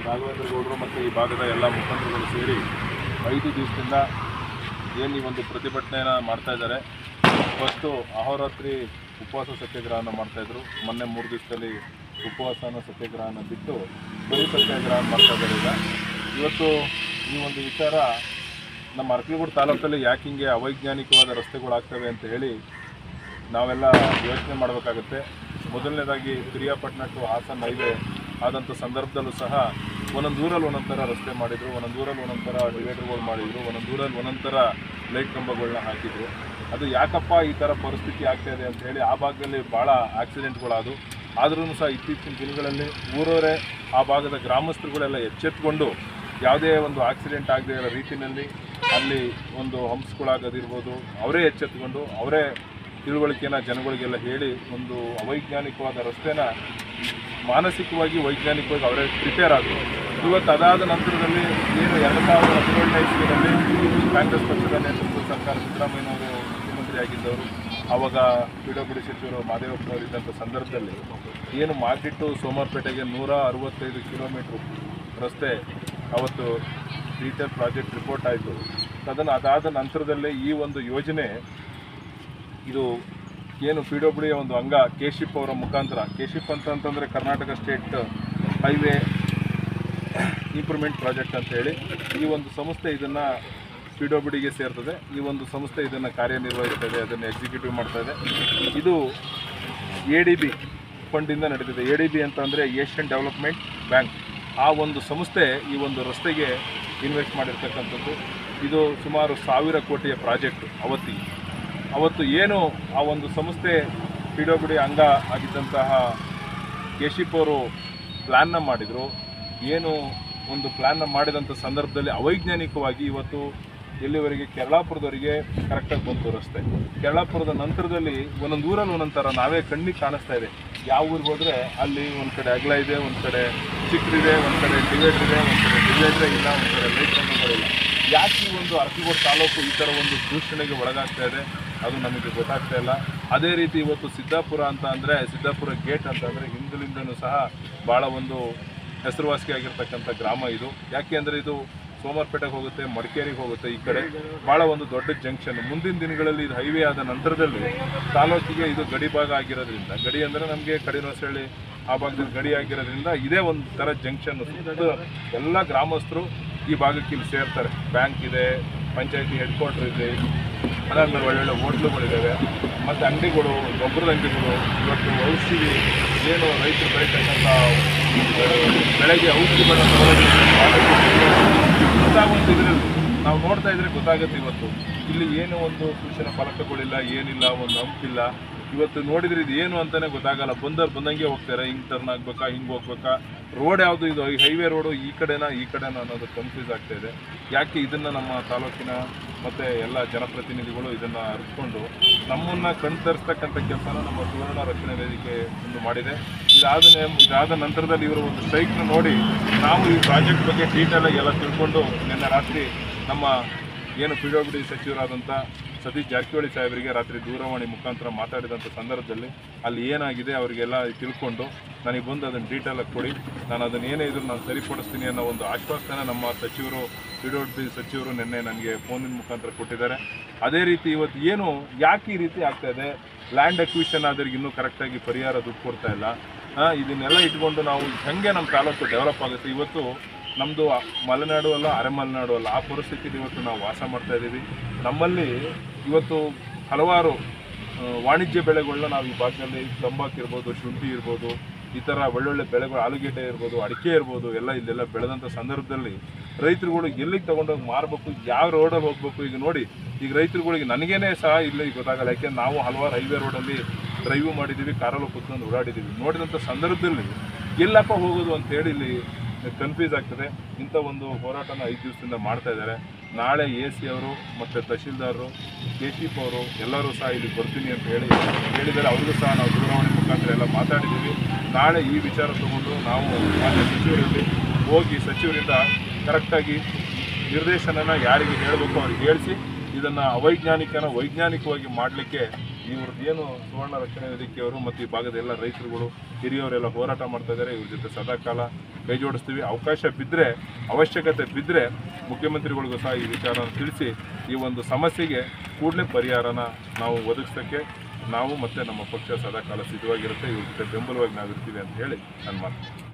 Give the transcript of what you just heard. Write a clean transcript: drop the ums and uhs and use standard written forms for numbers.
ರಾಘವೇಂದ್ರ ಗೌಡರು ಮತ್ತು ಈ ಭಾಗದ ಎಲ್ಲ ಮುಖಂಡರುಗಳು ಸೇರಿ 5 ದಿವಸದಿಂದ ಏನು ಈ ಒಂದು ಪ್ರತಿಭಟನೆಯನ್ನು ಮಾಡ್ತಾಯಿದ್ದಾರೆ. ಫಸ್ಟು ಅಹೋರಾತ್ರಿ ಉಪವಾಸ ಸತ್ಯಾಗ್ರಹವನ್ನು ಮಾಡ್ತಾಯಿದ್ರು. ಮೊನ್ನೆ 3 ದಿವಸದಲ್ಲಿ ಉಪವಾಸನ ಸತ್ಯಾಗ್ರಹನ ಬಿಟ್ಟು ಬರೀ ಸತ್ಯಾಗ್ರಹ ಮಾಡ್ತಾಯಿದ್ದಾರೆ. ಇವತ್ತು ಈ ಒಂದು ವಿಚಾರ ನಮ್ಮ ಅರ್ಕಲಗೂಡು ತಾಲೂಕಲ್ಲಿ ಯಾಕೆ ಹಿಂಗೆ ಅವೈಜ್ಞಾನಿಕವಾದ ರಸ್ತೆಗಳಾಗ್ತವೆ ಅಂತ ಹೇಳಿ ನಾವೆಲ್ಲ ಯೋಚನೆ ಮಾಡಬೇಕಾಗುತ್ತೆ. ಮೊದಲನೇದಾಗಿ ಪಿರಿಯಾಪಟ್ಟಣ ಟು ಹಾಸನ ಹೈವೇ ಆದಂಥ ಸಂದರ್ಭದಲ್ಲೂ ಸಹ ಒಂದೊಂದು ಊರಲ್ಲಿ ಒಂದೊಂಥರ ರಸ್ತೆ ಮಾಡಿದರು, ಒಂದೊಂದು ಊರಲ್ಲಿ ಒಂದೊಂಥರ ಡಿವೈಡರ್ಗಳು ಮಾಡಿದರು, ಒಂದೊಂದು ಊರಲ್ಲಿ ಒಂದೊಂಥರ ಲೈಟ್ ಕಂಬಗಳನ್ನ ಹಾಕಿದರು. ಅದು ಯಾಕಪ್ಪ ಈ ಥರ ಪರಿಸ್ಥಿತಿ ಆಗ್ತಾಯಿದೆ ಅಂತ ಹೇಳಿ ಆ ಭಾಗದಲ್ಲಿ ಭಾಳ ಆಕ್ಸಿಡೆಂಟ್ಗಳಾದವು. ಆದ್ರೂ ಸಹ ಇತ್ತೀಚಿನ ದಿನಗಳಲ್ಲಿ ಊರವರೇ ಆ ಭಾಗದ ಗ್ರಾಮಸ್ಥರುಗಳೆಲ್ಲ ಎಚ್ಚೆತ್ತುಕೊಂಡು ಯಾವುದೇ ಒಂದು ಆಕ್ಸಿಡೆಂಟ್ ಆಗದೇ ಇರೋ ರೀತಿಯಲ್ಲಿ ಅಲ್ಲಿ ಒಂದು ಹಂಪ್ಸ್ಗಳಾಗೋದಿರ್ಬೋದು ಅವರೇ ಎಚ್ಚೆತ್ತುಕೊಂಡು ಅವರೇ ತಿಳುವಳಿಕೆನ ಜನಗಳಿಗೆಲ್ಲ ಹೇಳಿ ಒಂದು ಅವೈಜ್ಞಾನಿಕವಾದ ರಸ್ತೆನ ಮಾನಸಿಕವಾಗಿ ವೈಜ್ಞಾನಿಕವಾಗಿ ಅವರೇ ಪ್ರಿಪೇರ್ ಆದರು. ಇವತ್ತು ಅದಾದ ನಂತರದಲ್ಲಿ ಏನು 2017ನೇ ಇಸ್ವಿಯಲ್ಲಿ ಕಾಂಗ್ರೆಸ್ ಪಕ್ಷದ ನೇತೃತ್ವದ ಸರ್ಕಾರ ಸಿದ್ದರಾಮಯ್ಯನವರು ಮುಖ್ಯಮಂತ್ರಿ ಆಗಿದ್ದವರು, ಆವಾಗ PWD ಸಚಿವರು ಮಾದೇವಪ್ಪನವರು ಇದ್ದಂಥ ಸಂದರ್ಭದಲ್ಲಿ ಏನು ಮಾರ್ಕೆಟು ಸೋಮವಾರಪೇಟೆಗೆ 165 ಕಿಲೋಮೀಟ್ರ್ ರಸ್ತೆ ಅವತ್ತು ಡೀಟೇಲ್ ಪ್ರಾಜೆಕ್ಟ್ ರಿಪೋರ್ಟ್ ಆಯಿತು. ಅದಾದ ನಂತರದಲ್ಲೇ ಈ ಒಂದು ಯೋಜನೆ ಇದು ಏನು PWD ಒಂದು ಅಂಗ ಕೆಶಿಪ್ ಅವರ ಮುಖಾಂತರ, ಕೆಶಿಪ್ ಅಂತಂದರೆ Karnataka state highway improvement project ಅಂತೇಳಿ ಈ ಒಂದು ಸಂಸ್ಥೆ ಇದನ್ನು PWDಗೆ ಸೇರ್ತದೆ. ಈ ಒಂದು ಸಂಸ್ಥೆ ಇದನ್ನು ಕಾರ್ಯನಿರ್ವಹಿಸ್ತದೆ, ಅದನ್ನು ಎಕ್ಸಿಕ್ಯೂಟಿವ್ ಮಾಡ್ತಾಯಿದೆ. ಇದು ADB ಫಂಡಿಂದ ನಡೀತಿದೆ. ADB ಅಂತಂದರೆ ಏಷ್ಯನ್ ಡೆವಲಪ್ಮೆಂಟ್ ಬ್ಯಾಂಕ್. ಆ ಒಂದು ಸಂಸ್ಥೆ ಈ ಒಂದು ರಸ್ತೆಗೆ ಇನ್ವೆಸ್ಟ್ ಮಾಡಿರ್ತಕ್ಕಂಥದ್ದು. ಇದು ಸುಮಾರು 1000 ಕೋಟಿಯ ಪ್ರಾಜೆಕ್ಟ್. ಅವತ್ತು ಏನು ಆ ಒಂದು ಸಂಸ್ಥೆ PWD ಅಂಗ ಆಗಿದ್ದಂತಹ ಕೆಶಿಪ್ ಅವರು ಪ್ಲ್ಯಾನ್ನ ಮಾಡಿದರು. ಏನು ಒಂದು ಪ್ಲ್ಯಾನ್ನ ಮಾಡಿದಂಥ ಸಂದರ್ಭದಲ್ಲಿ ಅವೈಜ್ಞಾನಿಕವಾಗಿ ಇವತ್ತು ಎಲ್ಲಿವರೆಗೆ ಕೆರಳಾಪುರದವರಿಗೆ ಕರೆಕ್ಟಾಗಿ ಬಂತು ರಸ್ತೆ. ಕೆರಳಾಪುರದ ನಂತರದಲ್ಲಿ ಒಂದೊಂದು ಊರಲ್ಲಿ ಒಂದೊಂದು ಥರ ನಾವೇ ಕಣ್ಣಿಗೆ ಕಾಣಿಸ್ತಾ ಇದೆ. ಯಾವ ಊರಿಗೆ ಹೋದರೆ ಅಲ್ಲಿ ಒಂದು ಕಡೆ ಅಗಲ ಇದೆ, ಒಂದು ಕಡೆ ಚಿಕ್ಕದಿದೆ, ಒಂದು ಕಡೆ ಡಿವೈಡರ್ ಇದೆ, ಒಂದು ಕಡೆ ಡಿವೈಡರೇ ಇಲ್ಲ, ಒಂದು ಕಡೆ ಲೈಟ್ ಕಂಬಗಳಿಲ್ಲ. ಯಾಕೆ ಈ ಒಂದು ಅರ್ಕಲಗೂಡು ತಾಲೂಕು ಈ ಥರ ಒಂದು ದೂಷಣೆಗೆ ಒಳಗಾಗ್ತಾ ಇದೆ ಅದು ನಮಗೆ ಗೊತ್ತಾಗ್ತಾ ಇಲ್ಲ. ಅದೇ ರೀತಿ ಇವತ್ತು ಸಿದ್ದಾಪುರ ಅಂತ ಅಂದರೆ ಸಿದ್ದಾಪುರ ಗೇಟ್ ಅಂತಂದರೆ ಹಿಂದಿನಿಂದನೂ ಸಹ ಭಾಳ ಒಂದು ಹೆಸರುವಾಸಿಯಾಗಿರ್ತಕ್ಕಂಥ ಗ್ರಾಮ ಇದು. ಯಾಕೆ ಅಂದರೆ ಇದು ಸೋಮವಾರಪೇಟೆಗೆ ಹೋಗುತ್ತೆ, ಮಡಿಕೇರಿಗೆ ಹೋಗುತ್ತೆ. ಈ ಕಡೆ ಭಾಳ ಒಂದು ದೊಡ್ಡ ಜಂಕ್ಷನ್. ಮುಂದಿನ ದಿನಗಳಲ್ಲಿ ಇದು ಹೈವೇ ಆದ ನಂತರದಲ್ಲಿ ತಾಲೂಕಿಗೆ ಇದು ಗಡಿ ಭಾಗ ಆಗಿರೋದ್ರಿಂದ, ಗಡಿ ಅಂದರೆ ನಮಗೆ ಕಡಿನೋಸಳ್ಳಿ ಆ ಭಾಗದಲ್ಲಿ ಗಡಿ ಆಗಿರೋದ್ರಿಂದ ಇದೇ ಒಂದು ಥರ ಜಂಕ್ಷನ್. ಎಲ್ಲ ಗ್ರಾಮಸ್ಥರು ಈ ಭಾಗಕ್ಕೆ ಇಲ್ಲಿ ಸೇರ್ತಾರೆ. ಬ್ಯಾಂಕ್ ಇದೆ, ಪಂಚಾಯತಿ ಹೆಡ್ ಕ್ವಾರ್ಟರ್ ಇದೆ, ಅದಾದಮೇಲೆ ಒಳ್ಳೊಳ್ಳೆ ಹೋಟ್ಲುಗಳಿದ್ದಾವೆ, ಮತ್ತು ಅಂಗಡಿಗಳು, ಗೊಬ್ಬರದ ಅಂಗಡಿಗಳು. ಇವತ್ತು ಔಷಧಿ ಏನು ರೈತರು ಬೆಳೀತಕ್ಕಂಥ ಬೆಳೆಗೆ ಔಷಧಿಗಳನ್ನ ಒಂದು ಇದರಲ್ಲಿ ನಾವು ನೋಡ್ತಾ ಇದ್ರೆ ಗೊತ್ತಾಗುತ್ತೆ. ಇವತ್ತು ಇಲ್ಲಿ ಏನು ಒಂದು ಸೂಚನಾ ಫಲಕಗಳಿಲ್ಲ, ಏನಿಲ್ಲ, ಒಂದು ಹಂಪಿಲ್ಲ. ಇವತ್ತು ನೋಡಿದ್ರೆ ಇದು ಏನು ಅಂತಲೇ ಗೊತ್ತಾಗಲ್ಲ. ಬಂದಂಗೆ ಹೋಗ್ತಾರೆ. ಹಿಂಗೆ ಟರ್ನ್ ಆಗಬೇಕಾ, ಹಿಂಗೆ ಹೋಗ್ಬೇಕಾ, ರೋಡ್ ಯಾವುದು ಇದು ಹೈವೇ ರೋಡು ಈ ಕಡೆನಾ ಅನ್ನೋದು ಕನ್ಫ್ಯೂಸ್ ಆಗ್ತಾ ಇದೆ. ಯಾಕೆ ಇದನ್ನು ನಮ್ಮ ತಾಲೂಕಿನ ಮತ್ತು ಎಲ್ಲ ಜನಪ್ರತಿನಿಧಿಗಳು ಇದನ್ನು ಅರಿತುಕೊಂಡು ನಮ್ಮನ್ನು ಕಣ್ತರಿಸ್ತಕ್ಕಂಥ ಕೆಲಸನ ನಮ್ಮ ಸುವರ್ಣ ರಕ್ಷಣಾ ವೇದಿಕೆ ಒಂದು ಮಾಡಿದೆ. ಇದಾದ ನಂತರದಲ್ಲಿ ಇವರು ಒಂದು ಸ್ಟ್ರೈಕ್ನ ನೋಡಿ ನಾವು ಈ ಪ್ರಾಜೆಕ್ಟ್ ಬಗ್ಗೆ ಡೀಟೇಲಾಗಿ ಎಲ್ಲ ತಿಳ್ಕೊಂಡು ನಿನ್ನೆ ರಾತ್ರಿ ನಮ್ಮ ಏನು PWD ಸಚಿವರಾದಂಥ ಸತೀಶ್ ಜಾರಕಿಹೊಳಿ ಸಾಹೇಬರಿಗೆ ರಾತ್ರಿ ದೂರವಾಣಿ ಮುಖಾಂತರ ಮಾತಾಡಿದಂಥ ಸಂದರ್ಭದಲ್ಲಿ ಅಲ್ಲಿ ಏನಾಗಿದೆ ಅವರಿಗೆಲ್ಲ ತಿಳ್ಕೊಂಡು ನನಗೆ ಬಂದು ಅದನ್ನು ಡೀಟೇಲಾಗಿ ಕೊಡಿ, ನಾನು ಅದನ್ನು ಏನೇ ಇದ್ರೂ ನಾನು ಸರಿಪಡಿಸ್ತೀನಿ ಅನ್ನೋ ಒಂದು ಆಶ್ವಾಸನೆ ನಮ್ಮ ಸಚಿವರು PWD ಸಚಿವರು ನಿನ್ನೆ ನನಗೆ ಫೋನಿನ ಮುಖಾಂತರ ಕೊಟ್ಟಿದ್ದಾರೆ. ಅದೇ ರೀತಿ ಇವತ್ತು ಏನು ಯಾಕೆ ಈ ರೀತಿ ಆಗ್ತಾಯಿದೆ, ಲ್ಯಾಂಡ್ ಅಕ್ವಿಷನ್ ಆದ್ರಿಗೆ ಇನ್ನೂ ಕರೆಕ್ಟಾಗಿ ಪರಿಹಾರ ದುಡ್ಡು ಕೊಡ್ತಾ ಇಲ್ಲ. ಇದನ್ನೆಲ್ಲ ಇಟ್ಕೊಂಡು ನಾವು ಹೇಗೆ ನಮ್ಮ ತಾಲೂಕು ಡೆವಲಪ್ ಆಗುತ್ತೆ. ಇವತ್ತು ನಮ್ಮದು ಮಲೆನಾಡು ಅಲ್ಲ, ಅರೆಮಲೆನಾಡು ಅಲ್ಲ, ಆ ಪರಿಸ್ಥಿತಿಲಿ ಇವತ್ತು ನಾವು ವಾಸ ಮಾಡ್ತಾಯಿದ್ದೀವಿ. ನಮ್ಮಲ್ಲಿ ಇವತ್ತು ಹಲವಾರು ವಾಣಿಜ್ಯ ಬೆಳೆಗಳನ್ನ ನಾವು ಈ ಭಾಗದಲ್ಲಿ ತಂಬಾಕು ಇರ್ಬೋದು, ಶುಂಠಿ ಇರ್ಬೋದು, ಈ ಥರ ಒಳ್ಳೊಳ್ಳೆ ಬೆಳೆಗಳು, ಆಲೂಗೆಡ್ಡೆ ಇರ್ಬೋದು, ಅಡಿಕೆ ಇರ್ಬೋದು, ಎಲ್ಲ ಇಲ್ಲೆಲ್ಲ ಬೆಳೆದಂಥ ಸಂದರ್ಭದಲ್ಲಿ ರೈತರುಗಳು ಎಲ್ಲಿಗೆ ತೊಗೊಂಡೋಗಿ ಮಾರಬೇಕು, ಯಾವ ರೋಡಲ್ಲಿ ಹೋಗಬೇಕು. ಈಗ ನೋಡಿ, ಈಗ ರೈತರುಗಳಿಗೆ ನನಗೇನೆ ಸಹ ಇಲ್ಲಿ ಗೊತ್ತಾಗಲ್ಲ. ಯಾಕೆಂದ್ರೆ ನಾವು ಹಲವಾರು ಹೈವೇ ರೋಡಲ್ಲಿ ಡ್ರೈವ್ ಮಾಡಿದ್ದೀವಿ, ಕಾರಲ್ಲಿ ಕೂತ್ಕೊಂಡು ಓಡಾಡಿದ್ದೀವಿ. ನೋಡಿದಂಥ ಸಂದರ್ಭದಲ್ಲಿ ಎಲ್ಲಪ್ಪ ಹೋಗೋದು ಅಂತೇಳಿ ಇಲ್ಲಿ ಕನ್ಫ್ಯೂಸ್ ಆಗ್ತದೆ. ಇಂಥ ಒಂದು ಹೋರಾಟನ 5 ದಿವಸದಿಂದ ಮಾಡ್ತಾ ಇದ್ದಾರೆ. ನಾಳೆ AC ಅವರು ಮತ್ತು ತಹಶೀಲ್ದಾರರು, ಕೆಶಿಪ್ ಅವರು ಎಲ್ಲರೂ ಸಹ ಇಲ್ಲಿ ಬರ್ತೀನಿ ಅಂತ ಹೇಳಿದ್ದಾರೆ. ಅವ್ರಿಗೂ ಸಹ ನಾವು ದೂರವಾಣಿ ಮುಖಾಂತರ ಎಲ್ಲ ಮಾತಾಡಿದ್ದೀವಿ. ನಾಳೆ ಈ ವಿಚಾರ ತಗೊಂಡು ನಾವು ಮಾನ್ಯ ಸಚಿವರಲ್ಲಿ ಹೋಗಿ ಸಚಿವರಿಂದ ಕರೆಕ್ಟಾಗಿ ನಿರ್ದೇಶನನ ಯಾರಿಗೆ ಹೇಳಬೇಕು ಅವ್ರಿಗೆ ಹೇಳಿಸಿ ಇದನ್ನು ವೈಜ್ಞಾನಿಕವಾಗಿ ಮಾಡಲಿಕ್ಕೆ ಇವ್ರದ್ದು ಏನು ಸುವರ್ಣ ರಕ್ಷಣಾ ವೇದಿಕೆಯವರು ಮತ್ತು ಈ ಭಾಗದ ಎಲ್ಲ ರೈತರುಗಳು ಹಿರಿಯವರೆಲ್ಲ ಹೋರಾಟ ಮಾಡ್ತಾ ಇದ್ದಾರೆ. ಇವ್ರ ಜೊತೆ ಸದಾಕಾಲ ಕೈ ಜೋಡಿಸ್ತೀವಿ. ಅವಕಾಶ ಬಿದ್ದರೆ, ಅವಶ್ಯಕತೆ ಬಿದ್ದರೆ ಮುಖ್ಯಮಂತ್ರಿಗಳಿಗೂ ಸಹ ಈ ವಿಚಾರನ ತಿಳಿಸಿ ಈ ಒಂದು ಸಮಸ್ಯೆಗೆ ಕೂಡಲೇ ಪರಿಹಾರನ ನಾವು ಒದಗಿಸೋಕ್ಕೆ ನಾವು ಮತ್ತು ನಮ್ಮ ಪಕ್ಷ ಸದಾಕಾಲ ಸಿದ್ಧವಾಗಿರುತ್ತೆ. ಇವ್ರ ಜೊತೆ ಬೆಂಬಲವಾಗಿ ನಾವಿರ್ತೀವಿ ಅಂತ ಹೇಳಿ ನನ್ನ ಮಾತು.